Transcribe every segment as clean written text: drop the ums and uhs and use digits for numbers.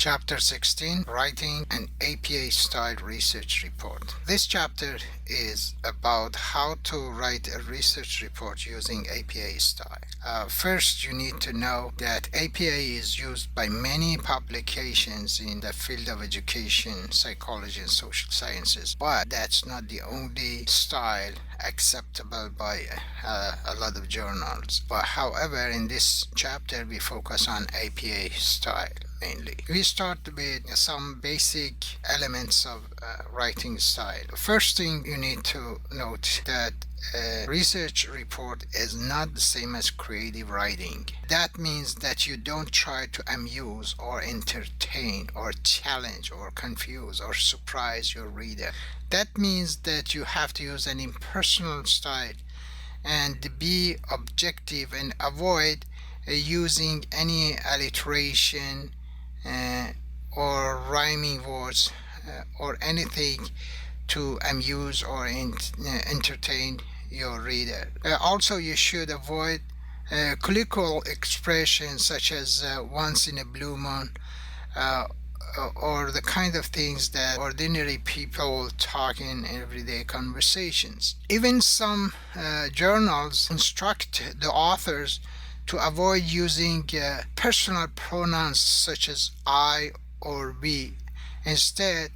Chapter 16, Writing an APA-style research report. This chapter is about how to write a research report using APA style. First, you need to know that APA is used by many publications in the field of education, psychology, and social sciences, but that's not the only style acceptable by a lot of journals. But however, in this chapter, we focus on APA style mainly. We start with some basic elements of writing style. First thing you need to note that a research report is not the same as creative writing. That means that you don't try to amuse or entertain or challenge or confuse or surprise your reader. That means that you have to use an impersonal style and be objective and avoid using any alliteration or rhyming words or anything to amuse or entertain your reader. Also, you should avoid colloquial expressions such as once in a blue moon or the kind of things that ordinary people talk in everyday conversations. Even some journals instruct the authors to avoid using personal pronouns such as I or we. Instead,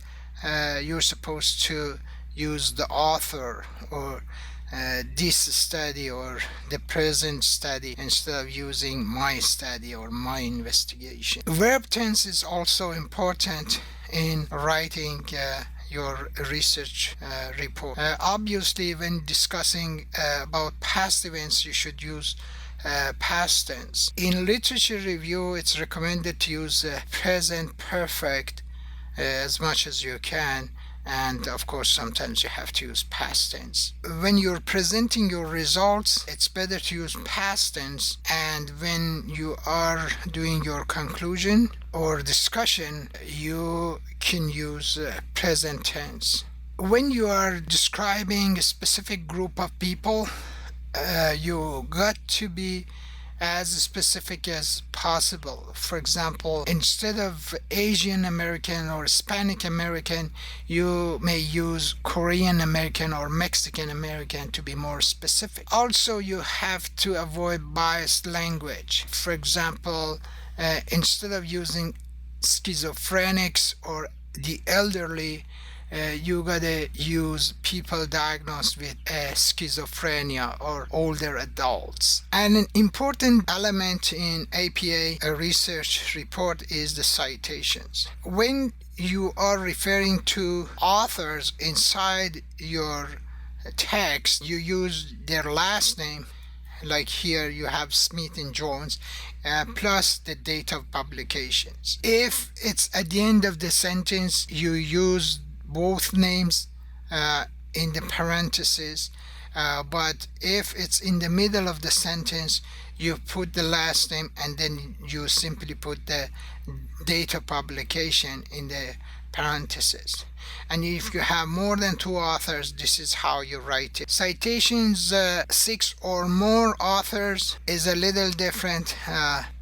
you're supposed to use the author or this study or the present study instead of using my study or my investigation. Verb tense is also important in writing your research report. Obviously, when discussing about past events, you should use past tense. In literature review, it's recommended to use present perfect as much as you can, and of course sometimes you have to use past tense. When you're presenting your results, it's better to use past tense, and when you are doing your conclusion or discussion, you can use present tense. When you are describing a specific group of people, you got to be as specific as possible. For example, instead of Asian American or Hispanic American, you may use Korean American or Mexican American to be more specific. Also, you have to avoid biased language. For example, instead of using schizophrenics or the elderly, you gotta use people diagnosed with schizophrenia or older adults. And an important element in APA research report is the citations. When you are referring to authors inside your text, you use their last name. Like here you have Smith and Jones plus the date of publications. If it's at the end of the sentence, you use both names in the parentheses, but if it's in the middle of the sentence, you put the last name and then you simply put the date of publication in the parentheses. And if you have more than two authors, this is how you write it. Citations 6 or more authors is a little different.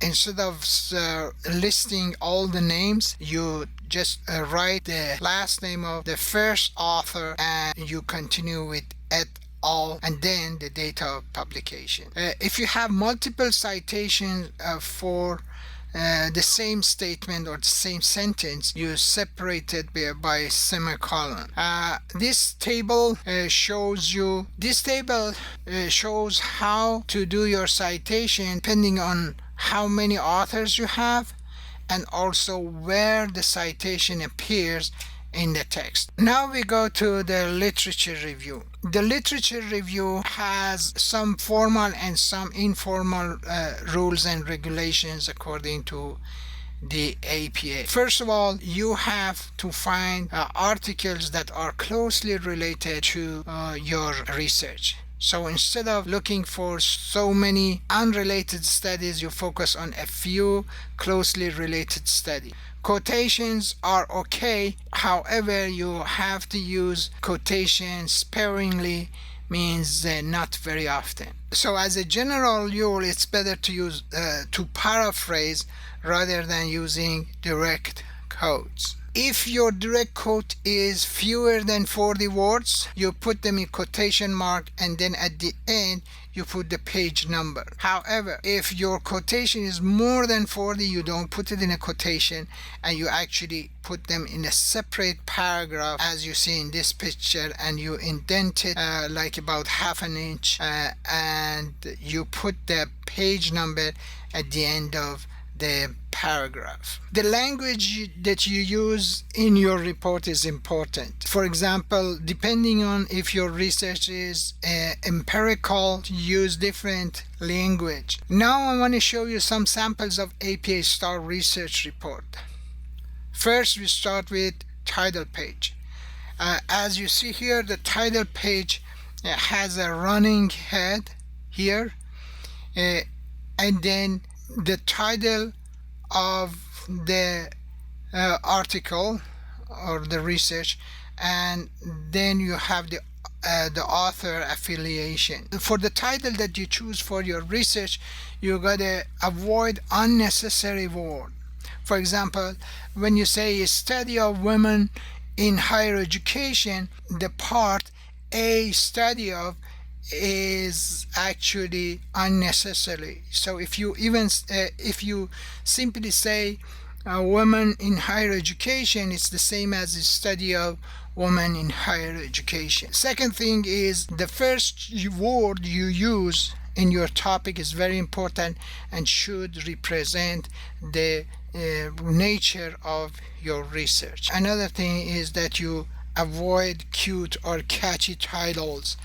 Instead of listing all the names, you just write the last name of the first author and you continue with et al. And then the date of publication. If you have multiple citations for the same statement or the same sentence, you separate it by a semicolon. This table shows how to do your citation depending on how many authors you have and also where the citation appears in the text. Now we go to the literature review. The literature review has some formal and some informal rules and regulations according to the APA. First of all, you have to find articles that are closely related to your research. So instead of looking for so many unrelated studies, you focus on a few closely related studies. Quotations are okay, however, you have to use quotations sparingly, means not very often. So as a general rule, it's better to use to paraphrase rather than using direct quotes. If your direct quote is fewer than 40 words, you put them in quotation mark, and then at the end you put the page number. However, if your quotation is more than 40, you don't put it in a quotation, and you actually put them in a separate paragraph, as you see in this picture, and you indent it like about half an inch, and you put the page number at the end of the paragraph. The language that you use in your report is important. For example, depending on if your research is empirical, use different language. Now I want to show you some samples of APA style research report. First, we start with title page. As you see here, the title page has a running head here, and then the title of the article or the research, and then you have the author affiliation. For the title that you choose for your research, you gotta avoid unnecessary word. For example, when you say a study of women in higher education, the part A study of is actually unnecessary. So if you simply say women in higher education, it's the same as the study of women in higher education. Second thing is, the first word you use in your topic is very important and should represent the nature of your research. Another thing is that you avoid cute or catchy titles,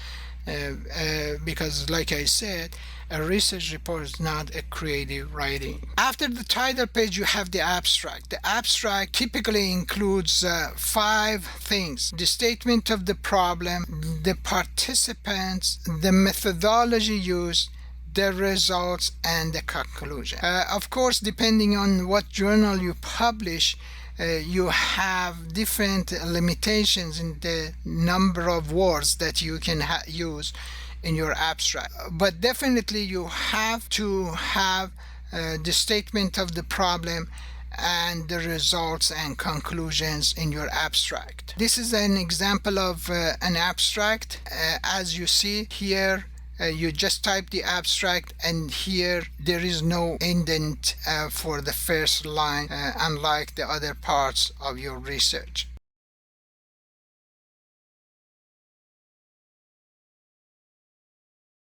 because like I said, a research report is not a creative writing. After the title page, you have the abstract. The abstract typically includes 5 things: the statement of the problem, the participants, the methodology used, the results, and the conclusion. Of course, depending on what journal you publish, you have different limitations in the number of words that you can use in your abstract. But definitely you have to have the statement of the problem and the results and conclusions in your abstract. This is an example of an abstract. As you see here, you just type the abstract, and here there is no indent for the first line, unlike the other parts of your research.